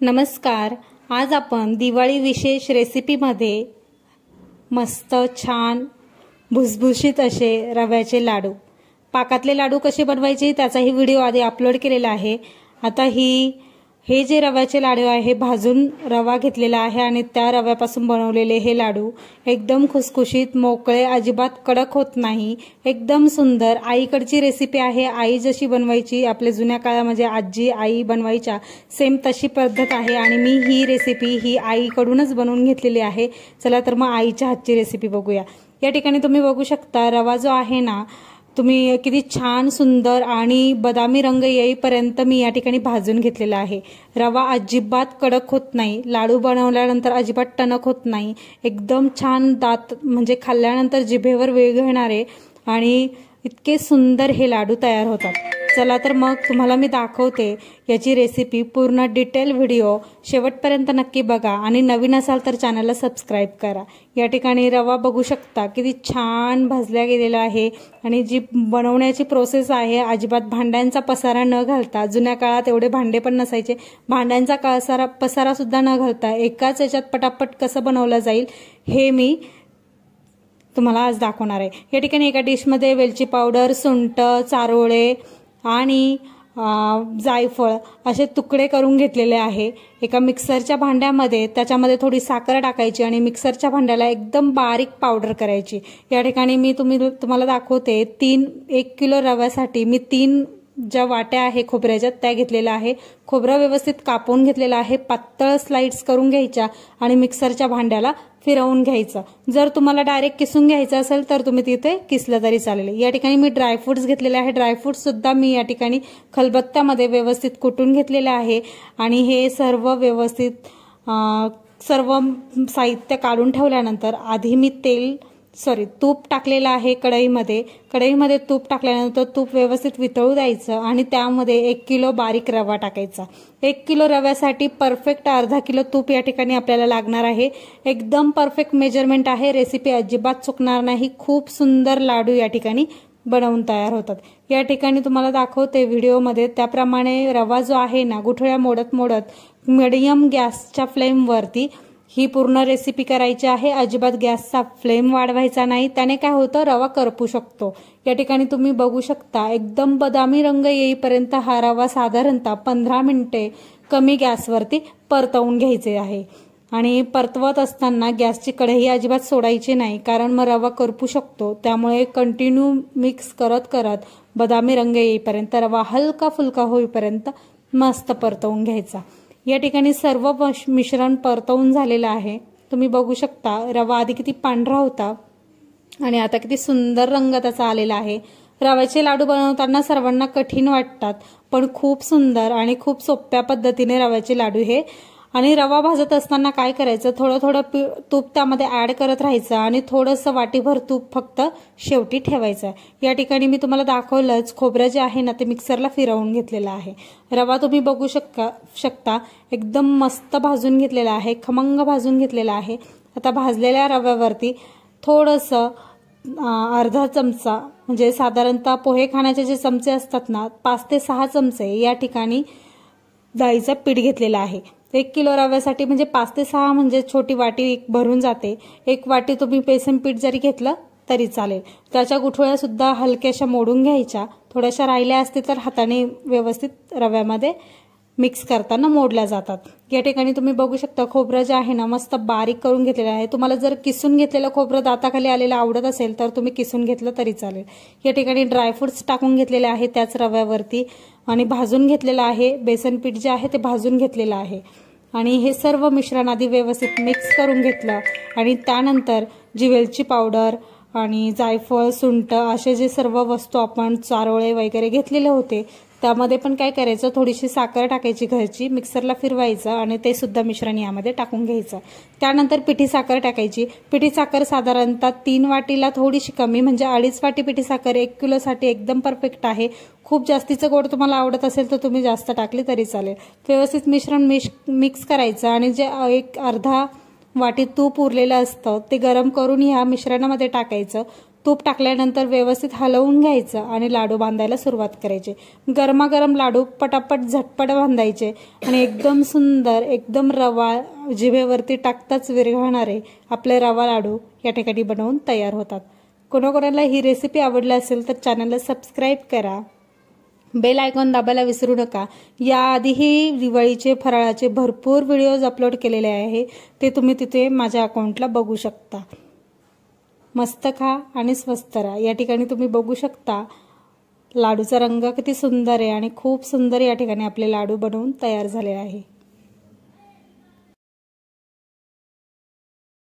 नमस्कार। आज आपण दिवाळी विशेष रेसिपीमध्ये मस्त छान भुसभुशीत असे रव्याचे लाडू, पाकातले लाडू कसे बनवायचे त्याचाही व्हिडिओ आधी अपलोड केलेला आहे। आता हे जे रव्याचे लाडू आहे, भाजून रवा घेतलेला आहे आणि त्या रव्यापासून बनवलेले हे लाडू एकदम खुसखुशीत, मोकळे, अजिबात कडक होत नाही, एकदम सुंदर। आईकडची रेसिपी आहे। आई जशी बनवायची, आपल्या जुन्या काळामध्ये आजी आई बनवायच्या सेम तशी पद्धत आहे आणि मी ही रेसिपी ही आईकडूनच बनवून घेतलेली आहे। चला तर मग आईच्या हातची रेसिपी बघूया। या ठिकाणी तुम्ही बघू शकता रवा जो आहे ना, तुम्ही किती छान सुंदर आणि बदामी रंग येईपर्यंत मी या ठिकाणी भाजून घेतलेला आहे। रवा अजिबात कडक होत नाही, लाडू बनवल्यानंतर अजिबात टणक होत नाही, एकदम छान दात म्हणजे खाल्ल्यानंतर जिभेवर विरघळणारे आणि इतके सुंदर हे लाडू तयार होतात। चला तर मग तुम्हाला मी दाखवते याची रेसिपी। पूर्ण डिटेल व्हिडिओ शेवटपर्यंत नक्की बघा आणि नवीन असाल तर चॅनलला सबस्क्राइब करा। या ठिकाणी रवा बघू शकता किती छान भाजला गेलेला आहे आणि जी बनवण्याची प्रोसेस आहे, अजिबात भांड्यांचा पसारा न घालता, जुन्या काळात एवढे भांडे पण नसायचे, भांड्यांचा पसारा सुद्धा न घालता एकाच याच्यात पटापट कसं बनवलं जाईल हे मी तुम्हाला आज दाखवणार आहे। या ठिकाणी एका डिशमध्ये वेलची पावडर, सुंठ, चारोळे आणि जायफळ असे तुकडे करून घेतलेले आहे। एका मिक्सरच्या भांड्यामध्ये त्याच्यामध्ये थोडी साखर टाकायची आणि मिक्सरच्या भांड्याला एकदम बारीक पावडर करायची। या ठिकाणी मी तुम्हाला दाखवते 1 किलो रव्यासाठी मी 3 ज्या वाट्या आहे खोबऱ्याच्या त्या घेतलेल्या आहे। खोबरं व्यवस्थित कापून घेतलेलं आहे, पातळ स्लाइड्स करून घ्यायच्या आणि मिक्सरच्या भांड्याला फिरवून घ्यायचं। जर तुम्हाला डायरेक्ट किसून घ्यायचं असेल तर तुम्ही तिथे किसलं तरी चालेल। या ठिकाणी मी ड्रायफ्रुट्स घेतलेले आहे, ड्रायफ्रुट्स सुद्धा मी या ठिकाणी खलबत्त्यामध्ये व्यवस्थित कुटून घेतलेले आहे आणि हे सर्व व्यवस्थित सर्व साहित्य काढून ठेवल्यानंतर आधी मी तूप टाकलेलं आहे कढईमध्ये तूप टाकल्यानंतर तूप व्यवस्थित वितळू द्यायचं आणि त्यामध्ये 1 किलो बारीक रवा टाकायचा। 1 किलो रव्यासाठी परफेक्ट अर्धा किलो तूप या ठिकाणी आपल्याला लागणार आहे। एकदम परफेक्ट मेजरमेंट आहे, रेसिपी अजिबात चुकणार नाही। खूप सुंदर लाडू या ठिकाणी बनवून तयार होतात। या ठिकाणी तुम्हाला दाखवते व्हिडिओमध्ये त्याप्रमाणे रवा जो आहे ना, गुठळ्या मोडत मीडियम गॅसच्या फ्लेमवरती ही पूर्ण रेसिपी करायची आहे। अजिबात गॅसचा फ्लेम वाढवायचा नाही, त्याने काय होतं, रवा करपू शकतो। या ठिकाणी तुम्ही बघू शकता एकदम बदामी रंग येईपर्यंत हा रवा साधारणतः 15 मिनिटे कमी गॅसवरती परतवून घ्यायचे आहे आणि परतवत असताना गॅसची कढई अजिबात सोडायची नाही, कारण मग रवा करपू शकतो। त्यामुळे कंटिन्यू मिक्स करत बदामी रंग येईपर्यंत, रवा हलका फुलका होईपर्यंत मस्त परतवून घ्यायचा। या ठिकाणी सर्व मिश्रण परतवून झालेलं आहे। तुम्ही बघू शकता रवा आधी किती पांढरा होता आणि आता किती सुंदर रंग त्याचा आलेला आहे। रव्याचे लाडू बनवताना सर्वांना कठीण वाटतात, पण खूप सुंदर आणि खूप सोप्या पद्धतीने रव्याचे लाडू हे। आणि रवा भाजत असताना काय करायचं, थोडं तूप त्यामध्ये ऍड करत राहायचं आणि थोडंसं वाटीभर तूप फक्त शेवटी ठेवायचं। या ठिकाणी मी तुम्हाला दाखवलंच, खोबरं जे आहे ना ते मिक्सरला फिरवून घेतलेलं आहे। रवा तुम्ही बघू शकता एकदम मस्त भाजून घेतलेला आहे, खमंग भाजून घेतलेला आहे। आता भाजलेल्या रव्यावरती थोडंसं अर्धा चमचा, म्हणजे साधारणतः पोहे खाण्याचे जे चमचे असतात ना, 5 ते 6 चमचे या ठिकाणी डाळीचं पीठ घेतलेलं आहे। 1 किलो रव्यासाठी म्हणजे 5 ते 6 म्हणजे छोटी वाटी भरून जाते। 1 वाटी तुम्ही बेसन पीठ जरी घेतलं तरी चालेल। त्याच्या गुठळ्या सुद्धा हलक्याशा मोडून घ्यायच्या, थोड्याशा राहिल्या असतील तर हाताने व्यवस्थित रव्यामध्ये मिक्स करताना मोडल्या जातात। या ठिकाणी तुम्ही बघू शकता खोबरं जे आहे ना मस्त बारीक करून घेतलेलं आहे। तुम्हाला जर किसून घेतलेलं खोबरं दाताखाली आलेलं आवडत असेल तर तुम्ही किसून घेतलं तरी चालेल। या ठिकाणी ड्रायफ्रुट्स टाकून घेतलेले आहे त्याच रव्यावरती आणि भाजून घेतलेलं आहे, बेसन पीठ जे आहे ते भाजून घेतलेलं आहे आणि हे सर्व मिश्रण आधी व्यवस्थित मिक्स करून घेतलं आणि त्यानंतर जी वेलची पावडर आणि जायफळ, सुंठ असे जे सर्व वस्तू आपण चारोळे वगैरे घेतलेले होते त्यामध्ये पण काय करायचं, थोडीशी साखर टाकायची घरची, मिक्सरला फिरवायचं आणि ते सुद्धा मिश्रण यामध्ये टाकून घ्यायचं। त्यानंतर पिठी साखर टाकायची। पिठी साखर साधारणतः 3 वाटीला थोडीशी कमी, म्हणजे 2.5 वाटी पिठी साखर 1 किलोसाठी एकदम परफेक्ट आहे। खूप जास्तीचं गोड तुम्हाला आवडत असेल तर तुम्ही जास्त टाकली तरी चालेल। व्यवस्थित मिश्रण मिक्स करायचं आणि जे अर्धा वाटी तूप उरलेलं असतं ते गरम करून ह्या मिश्रणामध्ये टाकायचं। तूप टाकल्यानंतर व्यवस्थित हलवून घ्यायचं आणि लाडू बांधायला सुरुवात करायची। गरमागरम लाडू पटापट झटपट बांधायचे आणि एकदम सुंदर, एकदम रवा जिभेवरती टाकताच विरघळणारे आपले रवा लाडू या ठिकाणी बनवून तयार होतात। कोणाकोणाला ही रेसिपी आवडली असेल तर चॅनलला सबस्क्राईब करा, बेल आयकॉन दाबायला विसरू नका। याआधीही दिवाळीचे फराळाचे भरपूर व्हिडिओज अपलोड केलेले आहे, ते तुम्ही तिथे माझ्या अकाउंटला बघू शकता। मस्त खा आणि स्वस्त राहा। या ठिकाणी तुम्ही बघू शकता लाडूचा रंग किती सुंदर आहे आणि खूप सुंदर या ठिकाणी आपले लाडू बनवून तयार झाले आहे।